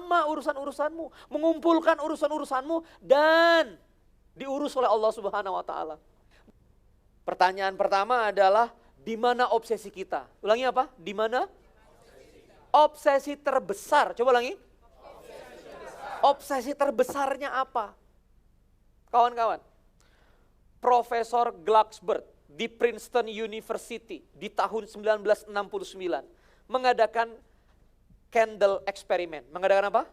sama urusan-urusanmu, mengumpulkan urusan-urusanmu dan diurus oleh Allah Subhanahu wa taala. Pertanyaan pertama adalah di mana obsesi kita? Ulangi apa? Di mana? Obsesi terbesar. Coba ulangi. Obsesi terbesarnya apa? Kawan-kawan, Profesor Glucksberg di Princeton University di tahun 1969 mengadakan candle experiment. Mengadakan apa?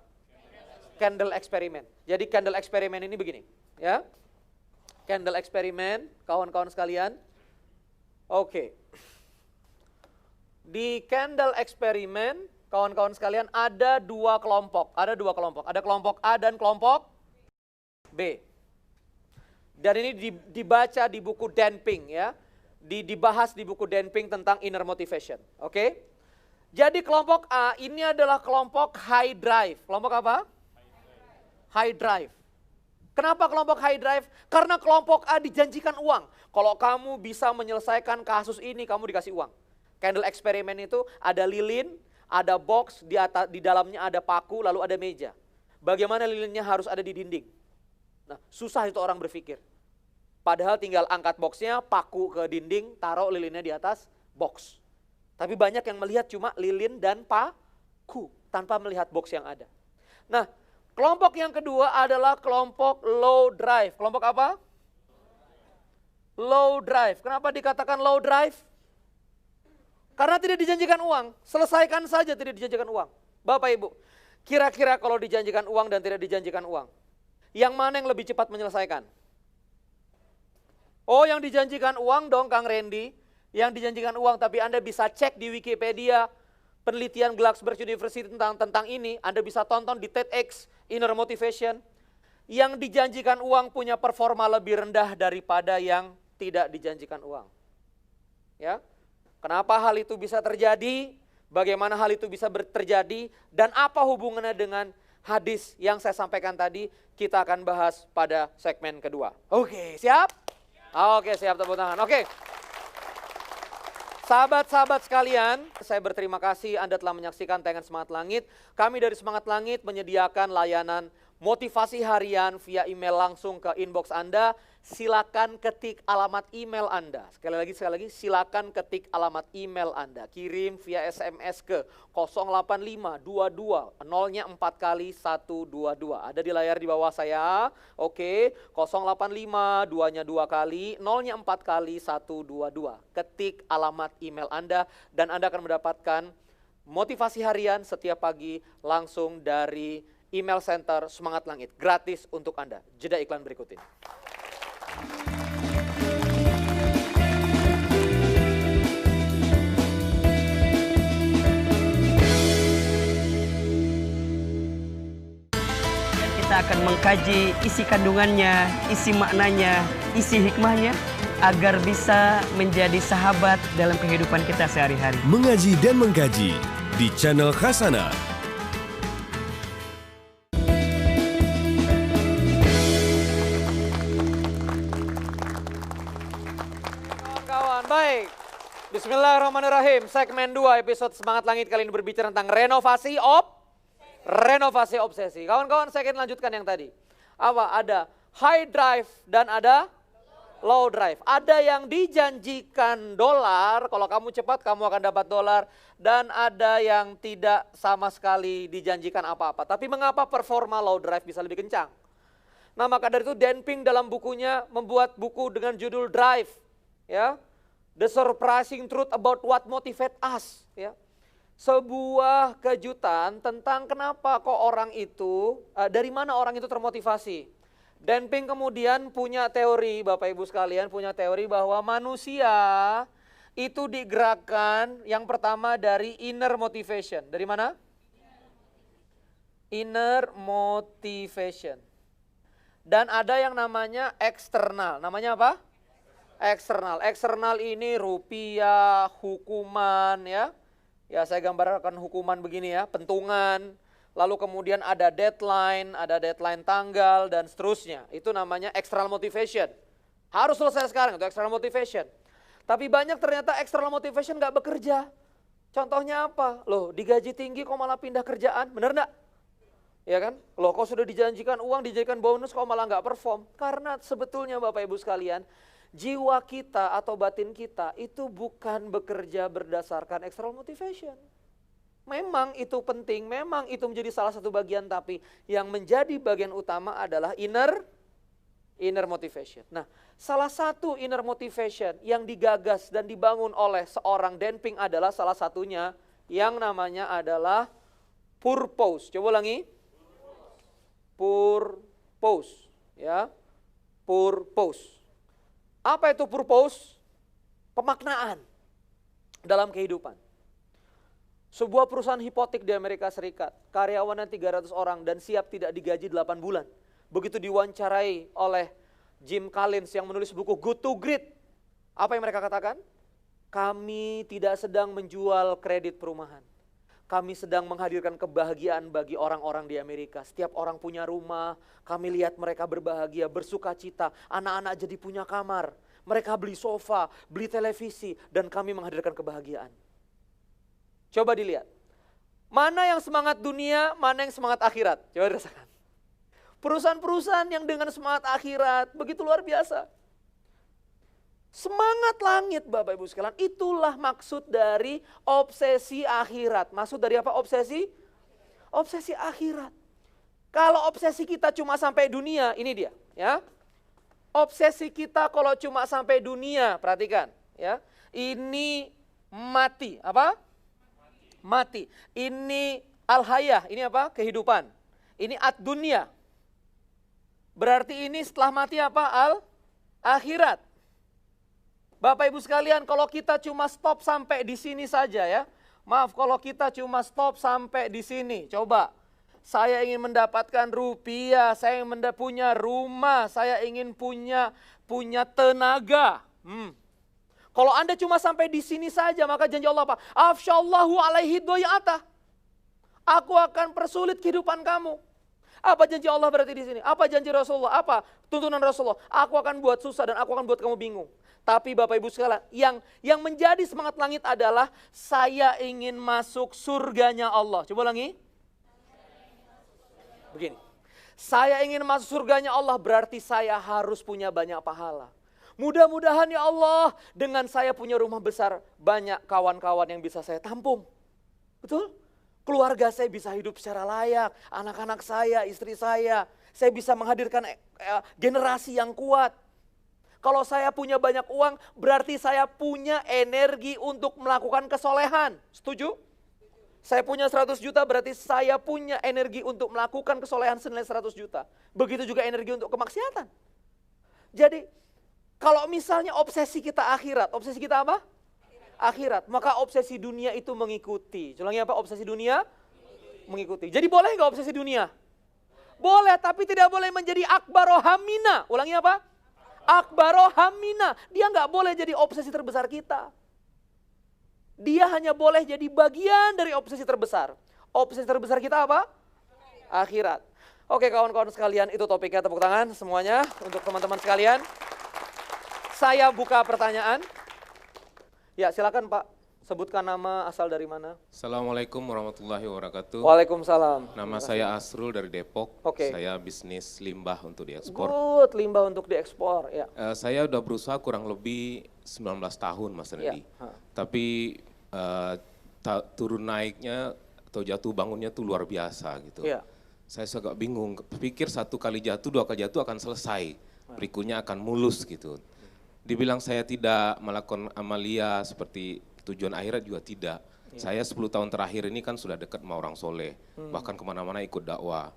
Candle experiment. Jadi candle experiment ini begini, ya. Candle experiment, kawan-kawan sekalian. Oke. Di candle experiment, kawan-kawan sekalian ada dua kelompok. Ada kelompok A dan kelompok B. Dan ini dibaca di buku Dan Pink, ya. Dibahas di buku Dan Pink tentang inner motivation. Oke. Jadi kelompok A ini adalah kelompok high drive. Kelompok apa? High drive. Kenapa kelompok high drive? Karena kelompok A dijanjikan uang. Kalau kamu bisa menyelesaikan kasus ini, kamu dikasih uang. Candle experiment itu ada lilin, ada box, di dalamnya ada paku, lalu ada meja. Bagaimana lilinnya harus ada di dinding? Nah, susah itu orang berpikir. Padahal tinggal angkat boxnya, paku ke dinding, taruh lilinnya di atas box. Tapi banyak yang melihat cuma lilin dan paku, tanpa melihat box yang ada. Nah, kelompok yang kedua adalah kelompok low drive. Kelompok apa? Low drive. Kenapa dikatakan low drive? Karena tidak dijanjikan uang. Selesaikan saja tidak dijanjikan uang. Bapak Ibu, kira-kira kalau dijanjikan uang dan tidak dijanjikan uang, yang mana yang lebih cepat menyelesaikan? Oh, yang dijanjikan uang dong Kang Randy. Yang dijanjikan uang, tapi Anda bisa cek di Wikipedia penelitian Glucksberg University tentang ini. Anda bisa tonton di TEDx Inner Motivation. Yang dijanjikan uang punya performa lebih rendah daripada yang tidak dijanjikan uang. Ya. Kenapa hal itu bisa terjadi? Bagaimana hal itu bisa terjadi? Dan apa hubungannya dengan hadis yang saya sampaikan tadi? Kita akan bahas pada segmen kedua. Oke, siap? Oke, siap, tepuk tangan. Oke. Sahabat-sahabat sekalian, saya berterima kasih Anda telah menyaksikan tayangan Semangat Langit. Kami dari Semangat Langit menyediakan layanan motivasi harian via email langsung ke inbox Anda. Silakan ketik alamat email Anda. Sekali lagi, silakan ketik alamat email Anda. Kirim via SMS ke 08522 0-nya 4 kali 122. Ada di layar di bawah saya. Oke, 085 2-nya 2 kali, 0-nya 4 kali 122. Ketik alamat email Anda dan Anda akan mendapatkan motivasi harian setiap pagi langsung dari email center Semangat Langit. Gratis untuk Anda. Jeda iklan berikut ini. Kita akan mengkaji isi kandungannya, isi maknanya, isi hikmahnya agar bisa menjadi sahabat dalam kehidupan kita sehari-hari. Mengaji dan mengkaji di channel Khasana. Kawan-kawan, baik. Bismillahirrahmanirrahim. Segmen 2 episode Semangat Langit kali ini berbicara tentang renovasi obsesi. Kawan-kawan, saya akan lanjutkan yang tadi. Apa? Ada high drive dan ada low drive. Ada yang dijanjikan dolar, kalau kamu cepat kamu akan dapat dolar. Dan ada yang tidak sama sekali dijanjikan apa-apa. Tapi mengapa performa low drive bisa lebih kencang? Nah, maka dari itu Dan Pink dalam bukunya membuat buku dengan judul Drive. Ya, The Surprising Truth About What Motivate Us. Ya. Sebuah kejutan tentang kenapa kok orang itu, dari mana orang itu termotivasi. Dan Pink kemudian punya teori, Bapak Ibu sekalian, punya teori bahwa manusia itu digerakkan yang pertama dari inner motivation. Dari mana? Inner motivation. Dan ada yang namanya eksternal. Namanya apa? Eksternal. Eksternal ini rupiah, hukuman ya. Ya, saya gambarkan hukuman begini ya, pentungan, lalu kemudian ada deadline tanggal dan seterusnya. Itu namanya external motivation. Harus selesai sekarang, itu external motivation. Tapi banyak ternyata external motivation gak bekerja. Contohnya apa? Loh, digaji tinggi kok malah pindah kerjaan, bener gak? Ya kan? Loh kok sudah dijanjikan uang, dijanjikan bonus kok malah nggak perform? Karena sebetulnya Bapak Ibu sekalian, jiwa kita atau batin kita itu bukan bekerja berdasarkan external motivation. Memang itu penting, memang itu menjadi salah satu bagian, tapi yang menjadi bagian utama adalah inner motivation. Nah, salah satu inner motivation yang digagas dan dibangun oleh seorang Dan Pink adalah salah satunya yang namanya adalah purpose. Coba ulangi. Purpose, ya. Purpose. Apa itu purpose? Pemaknaan dalam kehidupan. Sebuah perusahaan hipotek di Amerika Serikat, karyawannya 300 orang dan siap tidak digaji 8 bulan. Begitu diwawancarai oleh Jim Collins yang menulis buku Good to Great, apa yang mereka katakan? Kami tidak sedang menjual kredit perumahan. Kami sedang menghadirkan kebahagiaan bagi orang-orang di Amerika. Setiap orang punya rumah, kami lihat mereka berbahagia, bersuka cita. Anak-anak jadi punya kamar. Mereka beli sofa, beli televisi, dan kami menghadirkan kebahagiaan. Coba dilihat. Mana yang semangat dunia, mana yang semangat akhirat. Coba dirasakan. Perusahaan-perusahaan yang dengan semangat akhirat, begitu luar biasa. Semangat langit Bapak Ibu sekalian, itulah maksud dari obsesi akhirat. Maksud dari apa obsesi? Obsesi akhirat. Kalau obsesi kita cuma sampai dunia, ini dia ya. Obsesi kita kalau cuma sampai dunia, perhatikan ya. Ini mati, apa? Mati. Ini al-hayah, ini apa? Kehidupan. Ini ad-dunya. Berarti ini setelah mati apa? Akhirat. Bapak Ibu sekalian, kalau kita cuma stop sampai di sini saja ya. Maaf kalau kita cuma stop sampai di sini. Coba, saya ingin mendapatkan rupiah, saya ingin punya rumah, saya ingin punya tenaga. Kalau Anda cuma sampai di sini saja, maka janji Allah apa? Afsyallahu alaihi doya'atah. Aku akan persulit kehidupan kamu. Apa janji Allah berarti di sini? Apa janji Rasulullah? Apa tuntunan Rasulullah? Aku akan buat susah dan aku akan buat kamu bingung. Tapi Bapak Ibu sekalian, yang menjadi semangat langit adalah saya ingin masuk surganya Allah. Coba ulangi. Begini. Saya ingin masuk surganya Allah berarti saya harus punya banyak pahala. Mudah-mudahan ya Allah dengan saya punya rumah besar, banyak kawan-kawan yang bisa saya tampung. Betul? Keluarga saya bisa hidup secara layak, anak-anak saya, istri saya bisa menghadirkan generasi yang kuat. Kalau saya punya banyak uang, berarti saya punya energi untuk melakukan kesolehan. Setuju? Saya punya 100 juta, berarti saya punya energi untuk melakukan kesolehan senilai 100 juta. Begitu juga energi untuk kemaksiatan. Jadi, kalau misalnya obsesi kita akhirat, obsesi kita apa? Akhirat. Maka obsesi dunia itu mengikuti. Ulangi apa? Obsesi dunia? Mengikuti. Jadi boleh nggak obsesi dunia? Boleh, tapi tidak boleh menjadi akbarohamina. Ulangi apa? Akbarohamina. Dia nggak boleh jadi obsesi terbesar kita. Dia hanya boleh jadi bagian dari obsesi terbesar. Obsesi terbesar kita apa? Akhirat. Oke kawan-kawan sekalian, itu topiknya, tepuk tangan semuanya untuk teman-teman sekalian. Saya buka pertanyaan. Ya silakan Pak. Sebutkan nama, asal dari mana? Assalamualaikum warahmatullahi wabarakatuh. Waalaikumsalam. Nama saya Asrul dari Depok. Oke. Saya bisnis limbah untuk diekspor. Good, limbah untuk diekspor. Ya. Saya udah berusaha kurang lebih 19 tahun Mas Randy. Ya. Tapi turun naiknya atau jatuh bangunnya tuh luar biasa gitu. Ya. Saya agak bingung, pikir satu kali jatuh, dua kali jatuh akan selesai. Berikutnya akan mulus gitu. Dibilang saya tidak melakukan amalia seperti tujuan akhirat juga tidak. Saya 10 tahun terakhir ini kan sudah dekat sama orang soleh. Bahkan kemana-mana ikut dakwah.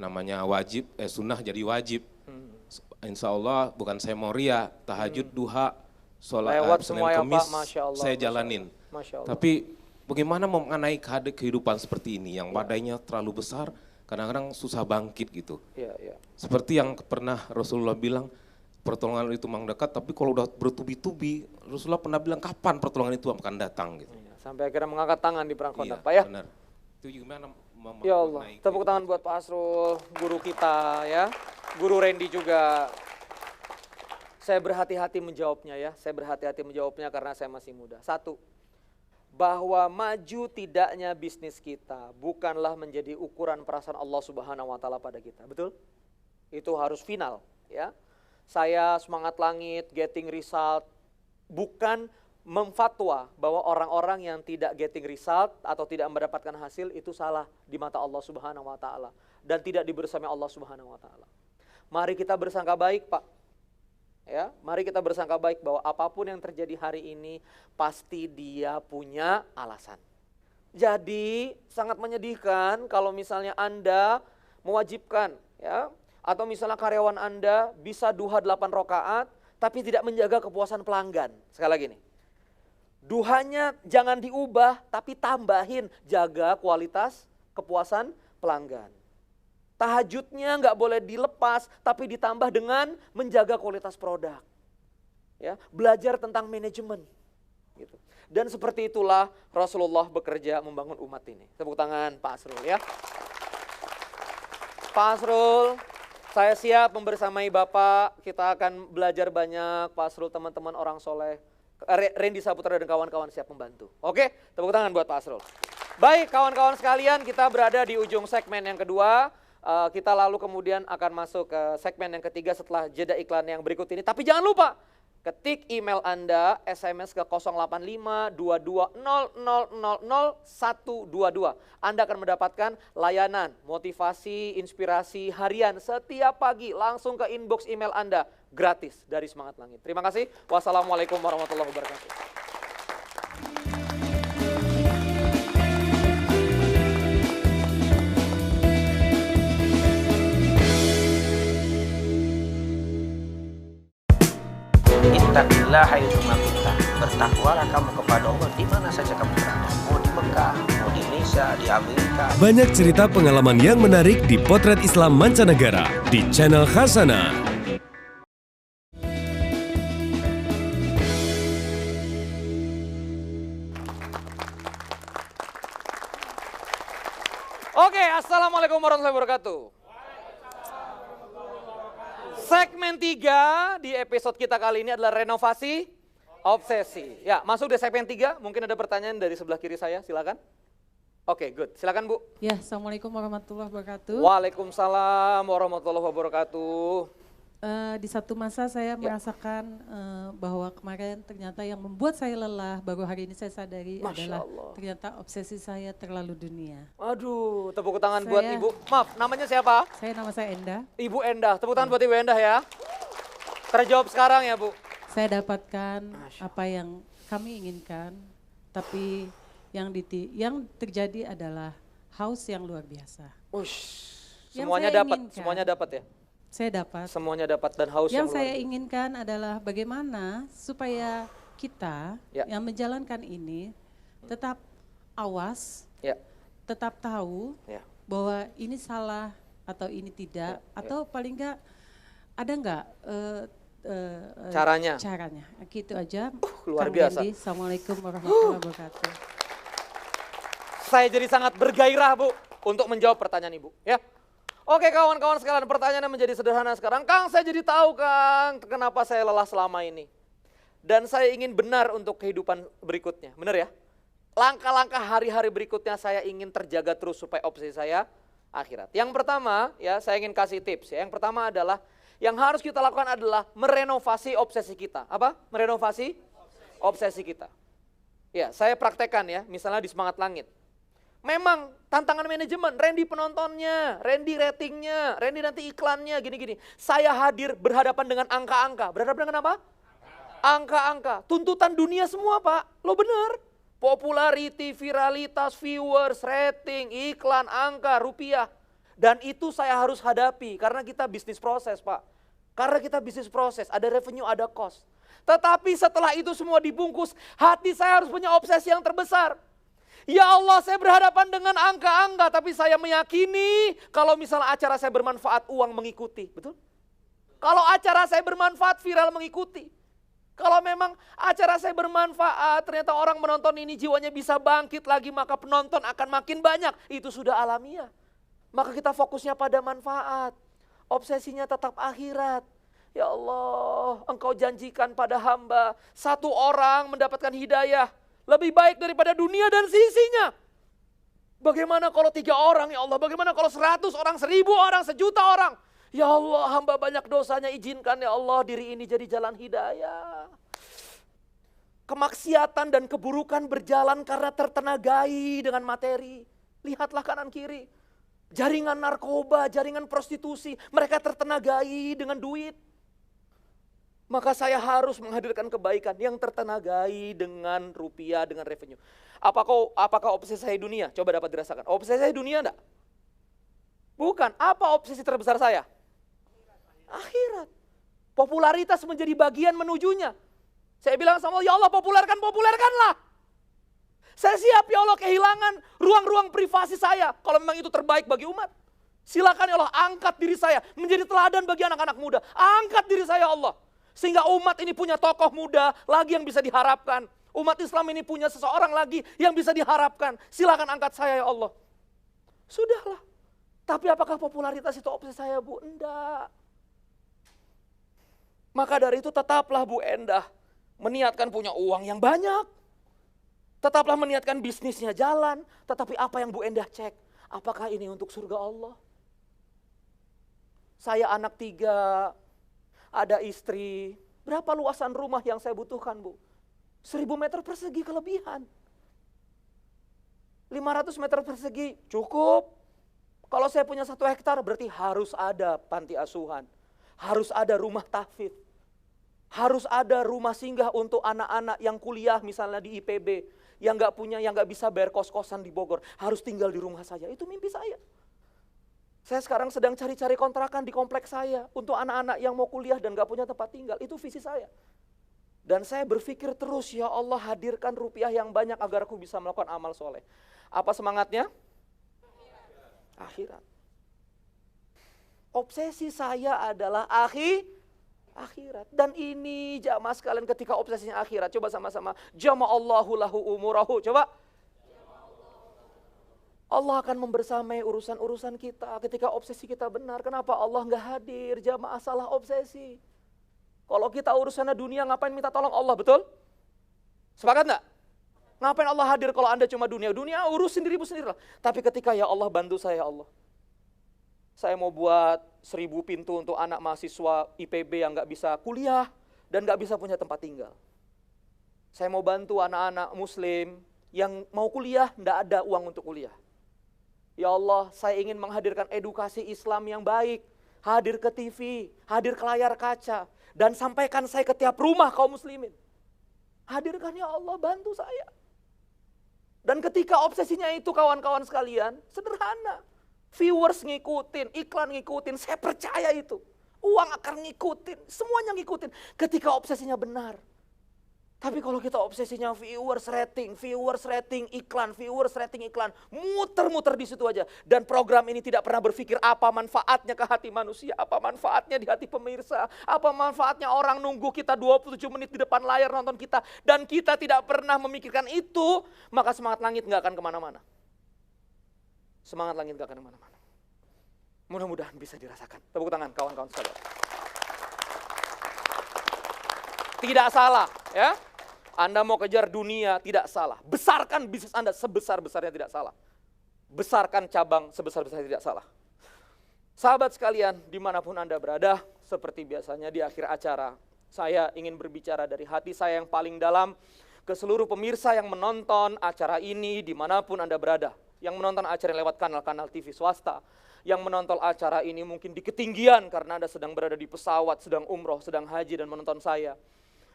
Namanya wajib, sunnah jadi wajib. Insya Allah bukan saya mau ria, tahajud, duha, sholat Senin Kemis, saya jalanin. Masya Allah. Tapi bagaimana memaknai kehidupan seperti ini yang badainya terlalu besar, kadang-kadang susah bangkit gitu. Seperti yang pernah Rasulullah bilang, pertolongan itu memang dekat, tapi kalau udah bertubi-tubi, Rasulullah pernah bilang kapan pertolongan itu akan datang gitu. Sampai akhirnya mengangkat tangan di perang Khandaq, Pak ya. Benar. Itu gimana Ya Allah, tepuk tangan buat Pak Asrul, guru kita ya. Guru Randy juga. Saya berhati-hati menjawabnya ya, saya berhati-hati menjawabnya karena saya masih muda. Satu, bahwa maju tidaknya bisnis kita bukanlah menjadi ukuran perasaan Allah Subhanahu wa taala pada kita. Betul? Itu harus final, ya. Saya semangat langit, getting result, bukan memfatwa bahwa orang-orang yang tidak getting result atau tidak mendapatkan hasil itu salah di mata Allah Subhanahu wa taala dan tidak dibersamai Allah Subhanahu wa taala. Mari kita bersangka baik, Pak. Ya, mari kita bersangka baik bahwa apapun yang terjadi hari ini pasti dia punya alasan. Jadi sangat menyedihkan kalau misalnya Anda mewajibkan, ya, atau misalnya karyawan Anda bisa duha 8 rakaat tapi tidak menjaga kepuasan pelanggan. Sekali lagi nih, duhanya jangan diubah tapi tambahin, jaga kualitas kepuasan pelanggan. Tahajudnya nggak boleh dilepas, tapi ditambah dengan menjaga kualitas produk. Ya, belajar tentang manajemen. Gitu. Dan seperti itulah Rasulullah bekerja membangun umat ini. Tepuk tangan Pak Asrul ya. Pak Asrul, saya siap membersamai Bapak. Kita akan belajar banyak. Pak Asrul, teman-teman orang soleh. Randy Saputra dan kawan-kawan siap membantu. Oke, tepuk tangan buat Pak Asrul. Baik, kawan-kawan sekalian, kita berada di ujung segmen yang kedua. Kita lalu kemudian akan masuk ke segmen yang ketiga setelah jeda iklan yang berikut ini. Tapi jangan lupa, ketik email Anda, SMS ke 0852200000122. Anda akan mendapatkan layanan, motivasi, inspirasi harian setiap pagi. Langsung ke inbox email Anda, gratis dari Semangat Langit. Terima kasih. Wassalamualaikum warahmatullahi wabarakatuh. Ittaqillaha haitsu ma kunta. Bertakwalah kamu kepada Allah di mana saja kamu berada. Mau di Mekah, mau di Indonesia, di Amerika. Banyak cerita pengalaman yang menarik di Potret Islam Mancanegara di channel Khasana. Oke, assalamualaikum warahmatullahi wabarakatuh. Segmen 3 di episode kita kali ini adalah renovasi obsesi. Ya, masuk di segmen 3, mungkin ada pertanyaan dari sebelah kiri saya, silakan. Oke, good. Silakan Bu. Ya, assalamualaikum warahmatullahi wabarakatuh. Waalaikumsalam warahmatullahi wabarakatuh. Di satu masa saya merasakan bahwa kemarin ternyata yang membuat saya lelah, baru hari ini saya sadari Masya adalah Allah. ternyata obsesi saya terlalu dunia. Aduh, tepuk tangan buat Saya- Ibu. Maaf, namanya siapa? Nama saya Enda. Ibu Endah. Tepuk tangan buat Ibu Endah ya. Terjawab sekarang ya Bu. Saya dapatkan apa yang kami inginkan, tapi yang terjadi adalah haus yang luar biasa. Ush, Yang semuanya saya dapat, inginkan. semuanya dapat ya. Saya dapat. Semuanya dapat dan haus Yang luar saya biasa. inginkan adalah bagaimana supaya kita Ya. yang menjalankan ini tetap awas, Ya, tetap tahu ya. bahwa ini salah atau ini tidak, atau paling enggak ada enggak Caranya. caranya. Gitu aja. Luar Kang biasa. Randy, Assalamualaikum warahmatullahi wabarakatuh. Saya jadi sangat bergairah Bu untuk menjawab pertanyaan Ibu ya. Oke kawan-kawan sekalian, pertanyaannya menjadi sederhana sekarang. Kang, saya jadi tahu Kang kenapa saya lelah selama ini. Dan saya ingin benar untuk kehidupan berikutnya, benar ya? Langkah-langkah hari-hari berikutnya saya ingin terjaga terus supaya obsesi saya akhirat. Yang pertama ya, saya ingin kasih tips ya. Yang pertama adalah yang harus kita lakukan adalah merenovasi obsesi kita. Apa? Merenovasi obsesi kita. Ya, saya praktekkan ya, misalnya di Semangat Langit. Memang tantangan manajemen, Randy penontonnya, Randy ratingnya, Randy nanti iklannya, gini-gini. Saya hadir berhadapan dengan angka-angka. Berhadapan dengan apa? Angka-angka. Tuntutan dunia semua Pak, lo bener. Popularity, viralitas, viewers, rating, iklan, angka, rupiah. Dan itu saya harus hadapi karena kita bisnis proses Pak. Karena kita bisnis proses, ada revenue, ada cost. Tetapi setelah itu semua dibungkus, hati saya harus punya obsesi yang terbesar. Ya Allah, saya berhadapan dengan angka-angka, tapi saya meyakini kalau misalnya acara saya bermanfaat, uang mengikuti. Betul? Kalau acara saya bermanfaat, viral mengikuti. Kalau memang acara saya bermanfaat, ternyata orang menonton ini jiwanya bisa bangkit lagi, maka penonton akan makin banyak. Itu sudah alamiah. Maka kita fokusnya pada manfaat. Obsesinya tetap akhirat. Ya Allah, Engkau janjikan pada hamba, 1 orang mendapatkan hidayah. lebih baik daripada dunia dan sisinya. Bagaimana kalau 3 orang ya Allah, bagaimana kalau 100 orang, 1000 orang, 1.000.000 orang. Ya Allah, hamba banyak dosanya, izinkan ya Allah diri ini jadi jalan hidayah. Kemaksiatan dan keburukan berjalan karena tertenagai dengan materi. Lihatlah kanan kiri. Jaringan narkoba, jaringan prostitusi, mereka tertenagai dengan duit. Maka saya harus menghadirkan kebaikan yang tertenagai dengan rupiah, dengan revenue. Apakah obsesi saya dunia? Coba dapat dirasakan. Obsesi saya dunia enggak? Bukan. Apa obsesi terbesar saya? Akhirat. Popularitas menjadi bagian menujunya. Saya bilang sama Allah, ya Allah populerkanlah. Saya siap ya Allah kehilangan ruang-ruang privasi saya. Kalau memang itu terbaik bagi umat. Silakan ya Allah angkat diri saya menjadi teladan bagi anak-anak muda. Angkat diri saya Allah. Sehingga umat ini punya tokoh muda lagi yang bisa diharapkan. Umat Islam ini punya seseorang lagi yang bisa diharapkan. Silakan angkat saya ya Allah. Sudahlah. Tapi apakah popularitas itu obsesi saya, Bu? Enggak. Maka dari itu tetaplah Bu Endah meniatkan punya uang yang banyak. Tetaplah meniatkan bisnisnya jalan. Tetapi apa yang Bu Endah cek? Apakah ini untuk surga Allah? Saya anak 3, ada istri. Berapa luasan rumah yang saya butuhkan, Bu? 1000 meter persegi kelebihan. 500 meter persegi cukup. Kalau saya punya 1 hektar berarti harus ada panti asuhan. Harus ada rumah tahfidz. Harus ada rumah singgah untuk anak-anak yang kuliah misalnya di IPB. Yang gak punya, yang gak bisa bayar kos-kosan di Bogor. Harus tinggal di rumah saya. Itu mimpi saya. Saya sekarang sedang cari-cari kontrakan di kompleks saya. Untuk anak-anak yang mau kuliah dan gak punya tempat tinggal. Itu visi saya. Dan saya berpikir terus, ya Allah hadirkan rupiah yang banyak agar aku bisa melakukan amal soleh. Apa semangatnya? Akhirat. Obsesi saya adalah akhirat. Dan ini jamaah sekalian ketika obsesinya akhirat. Coba sama-sama. Jama'allahu lahu umurahu. Coba. Allah akan membersamai urusan-urusan kita. Ketika obsesi kita benar. Kenapa Allah nggak hadir? Jamaah salah obsesi. Kalau kita urusannya dunia ngapain minta tolong Allah, betul? Sepakat nggak? Ngapain Allah hadir kalau Anda cuma dunia? Dunia urusin dirimu sendiri lah. Tapi ketika ya Allah bantu saya ya Allah. Saya mau buat 1000 pintu untuk anak mahasiswa IPB yang nggak bisa kuliah dan nggak bisa punya tempat tinggal. Saya mau bantu anak-anak muslim yang mau kuliah, nggak ada uang untuk kuliah. Ya Allah, saya ingin menghadirkan edukasi Islam yang baik. Hadir ke TV, hadir ke layar kaca. Dan sampaikan saya ke tiap rumah kaum muslimin. Hadirkan ya Allah, bantu saya. Dan ketika obsesinya itu kawan-kawan sekalian, sederhana. Viewers ngikutin, iklan ngikutin, saya percaya itu. Uang akan ngikutin, semuanya ngikutin. Ketika obsesinya benar. Tapi kalau kita obsesinya viewers rating iklan, muter-muter di situ aja. Dan program ini tidak pernah berpikir apa manfaatnya ke hati manusia, apa manfaatnya di hati pemirsa, apa manfaatnya orang nunggu kita 27 menit di depan layar nonton kita. Dan kita tidak pernah memikirkan itu, maka semangat langit gak akan kemana-mana. Semangat langit gak akan kemana-mana. Mudah-mudahan bisa dirasakan. Tepuk tangan kawan-kawan sekalian. Tidak salah ya. Anda mau kejar dunia tidak salah. Besarkan bisnis Anda sebesar-besarnya tidak salah. Besarkan cabang sebesar-besarnya tidak salah. Sahabat sekalian dimanapun Anda berada, seperti biasanya di akhir acara, saya ingin berbicara dari hati saya yang paling dalam ke seluruh pemirsa yang menonton acara ini dimanapun Anda berada. Yang menonton acara lewat kanal-kanal TV swasta, yang menonton acara ini mungkin di ketinggian karena Anda sedang berada di pesawat, sedang umroh, sedang haji dan menonton saya.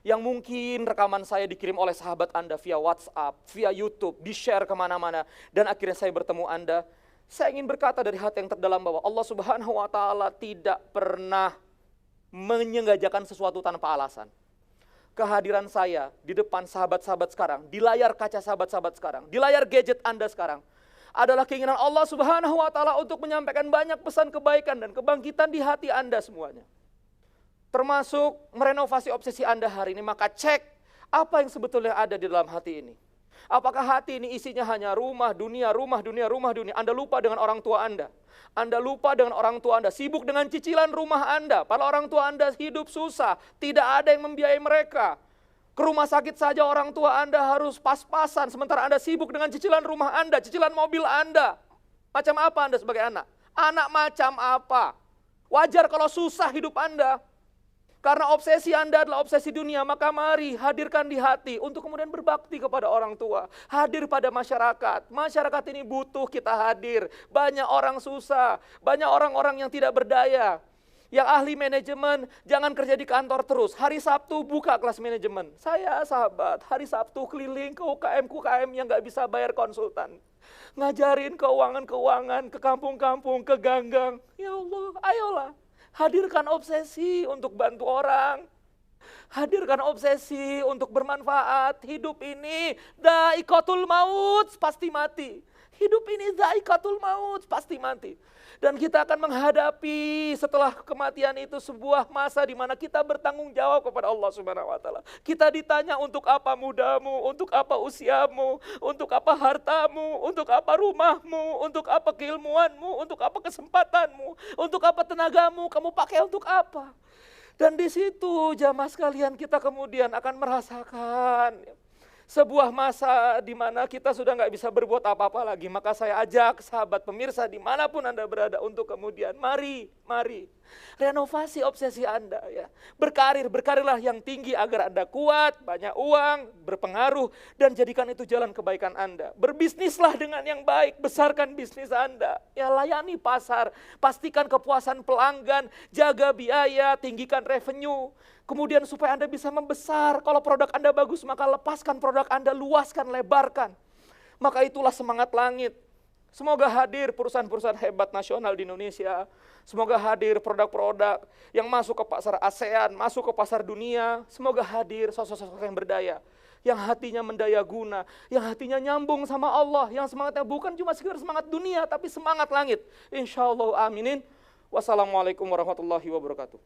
Yang mungkin rekaman saya dikirim oleh sahabat Anda via WhatsApp, via YouTube, di-share kemana-mana. Dan akhirnya saya bertemu Anda. Saya ingin berkata dari hati yang terdalam bahwa Allah Subhanahu wa Ta'ala tidak pernah menyengajakan sesuatu tanpa alasan. Kehadiran saya di depan sahabat-sahabat sekarang, di layar kaca sahabat-sahabat sekarang, di layar gadget Anda sekarang, adalah keinginan Allah Subhanahu wa Ta'ala untuk menyampaikan banyak pesan kebaikan dan kebangkitan di hati Anda semuanya. Termasuk merenovasi obsesi Anda hari ini, maka cek apa yang sebetulnya ada di dalam hati ini. Apakah hati ini isinya hanya rumah, dunia, rumah, dunia, rumah, dunia. Anda lupa dengan orang tua Anda. Anda lupa dengan orang tua Anda, sibuk dengan cicilan rumah Anda. Padahal orang tua Anda hidup susah, tidak ada yang membiayai mereka. Ke rumah sakit saja orang tua Anda harus pas-pasan, sementara Anda sibuk dengan cicilan rumah Anda, cicilan mobil Anda. Macam apa Anda sebagai anak? Anak macam apa? Wajar kalau susah hidup Anda. Karena obsesi Anda adalah obsesi dunia, maka mari hadirkan di hati untuk kemudian berbakti kepada orang tua. Hadir pada masyarakat. Masyarakat ini butuh kita hadir. Banyak orang susah, banyak orang-orang yang tidak berdaya. Yang ahli manajemen, jangan kerja di kantor terus. Hari Sabtu buka kelas manajemen. Saya sahabat, hari Sabtu keliling ke UKM-UKM yang gak bisa bayar konsultan. Ngajarin keuangan-keuangan ke kampung-kampung, ke ganggang. Ya Allah, ayolah. Hadirkan obsesi untuk bantu orang. Hadirkan obsesi untuk bermanfaat. Hidup ini dha'iqatul maut, pasti mati. Hidup ini dha'iqatul maut, pasti mati. Dan kita akan menghadapi setelah kematian itu sebuah masa di mana kita bertanggung jawab kepada Allah Subhanahu wa taala. Kita ditanya untuk apa mudamu, untuk apa usiamu, untuk apa hartamu, untuk apa rumahmu, untuk apa keilmuanmu, untuk apa kesempatanmu, untuk apa tenagamu, kamu pakai untuk apa? Dan di situ jamaah sekalian kita kemudian akan merasakan sebuah masa di mana kita sudah nggak bisa berbuat apa-apa lagi. Maka saya ajak sahabat pemirsa dimanapun Anda berada untuk kemudian mari renovasi obsesi Anda ya. Berkarirlah yang tinggi agar Anda kuat, banyak uang, berpengaruh, dan jadikan itu jalan kebaikan Anda. Berbisnislah dengan yang baik, besarkan bisnis Anda. Ya, layani pasar, pastikan kepuasan pelanggan, jaga biaya, tinggikan revenue. Kemudian supaya Anda bisa membesar, kalau produk Anda bagus maka lepaskan produk Anda, luaskan, lebarkan. Maka itulah semangat langit. Semoga hadir perusahaan-perusahaan hebat nasional di Indonesia. Semoga hadir produk-produk yang masuk ke pasar ASEAN, masuk ke pasar dunia. Semoga hadir sosok-sosok yang berdaya, yang hatinya mendaya guna, yang hatinya nyambung sama Allah, yang semangatnya bukan cuma sekedar semangat dunia, tapi semangat langit. Insya Allah, aminin. Wassalamualaikum warahmatullahi wabarakatuh.